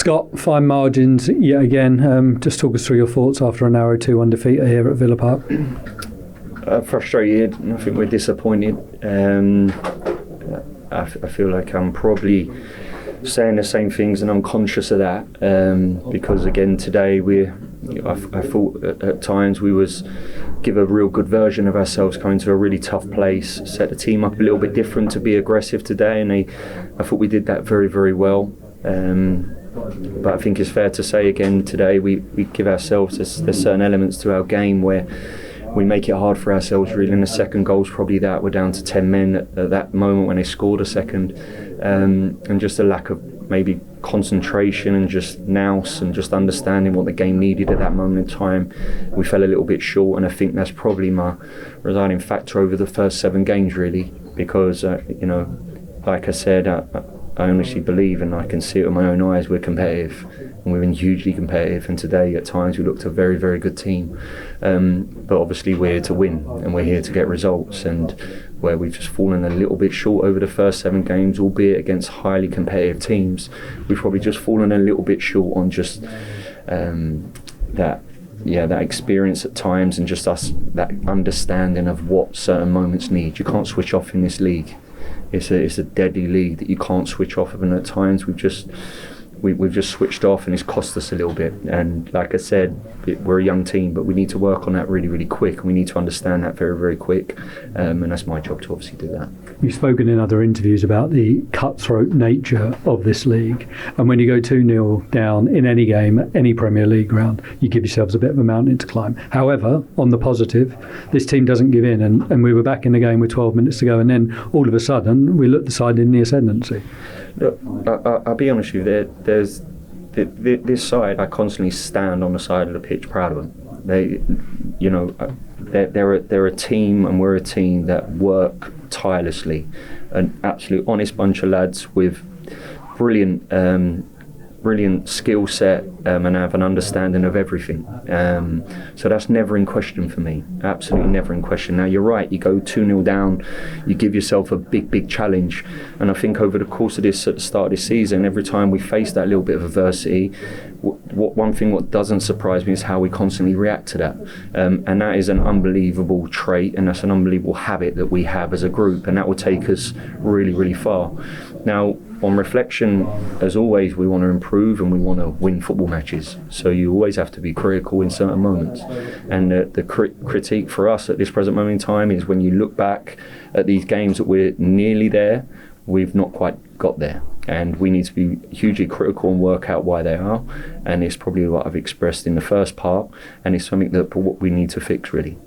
Scott, fine margins yet again. Just talk us through your thoughts after a narrow 2-1 defeat here at Villa Park. Frustrated. I think we're disappointed. I feel like I'm probably saying the same things, and I'm conscious of that, because again today I thought at times we was give a real good version of ourselves, coming to a really tough place, set the team up a little bit different to be aggressive today, and I thought we did that very, very well. But I think it's fair to say again today we give ourselves, there's certain elements to our game where we make it hard for ourselves really. And the second goal's probably that we're down to 10 men at that moment when they scored a second, and just a lack of maybe concentration and just nous and just understanding what the game needed at that moment in time. We fell a little bit short, and I think that's probably my residing factor over the first 7 games really, because like I said, I honestly believe, and I can see it with my own eyes, we're competitive, and we've been hugely competitive, and today at times we looked a very, very good team, but obviously we're here to win and we're here to get results, and where we've just fallen a little bit short over the first 7 games, albeit against highly competitive teams, we've probably just fallen a little bit short on just that experience at times, and just that understanding of what certain moments need. You can't switch off in this league. It's a deadly league that you can't switch off of, and at times we've just switched off, and it's cost us a little bit. And like I said, we're a young team, but we need to work on that really, really quick, and we need to understand that very, very quick, and that's my job to obviously do that. You've spoken in other interviews about the cutthroat nature of this league, and when you go 2-0 down in any game, any Premier League ground, you give yourselves a bit of a mountain to climb. However, on the positive, this team doesn't give in, and we were back in the game with 12 minutes to go, and then all of a sudden we looked the side in the ascendancy. Look, I'll be honest with you, there's this side, I constantly stand on the side of the pitch proud of them. They're a team, and we're a team that work tirelessly, an absolute honest bunch of lads with brilliant skill set, and have an understanding of everything. So that's never in question for me, absolutely never in question. Now you're right, you go 2-0 down, you give yourself a big challenge, and I think over the course of this, at the start of this season, every time we face that little bit of adversity, what doesn't surprise me is how we constantly react to that, and that is an unbelievable trait, and that's an unbelievable habit that we have as a group, and that will take us really, really far. Now, on reflection, as always, we want to improve and we want to win football matches. So you always have to be critical in certain moments. And the critique for us at this present moment in time is when you look back at these games that we're nearly there, we've not quite got there. And we need to be hugely critical and work out why they are. And it's probably what I've expressed in the first part. And it's something that we need to fix, really.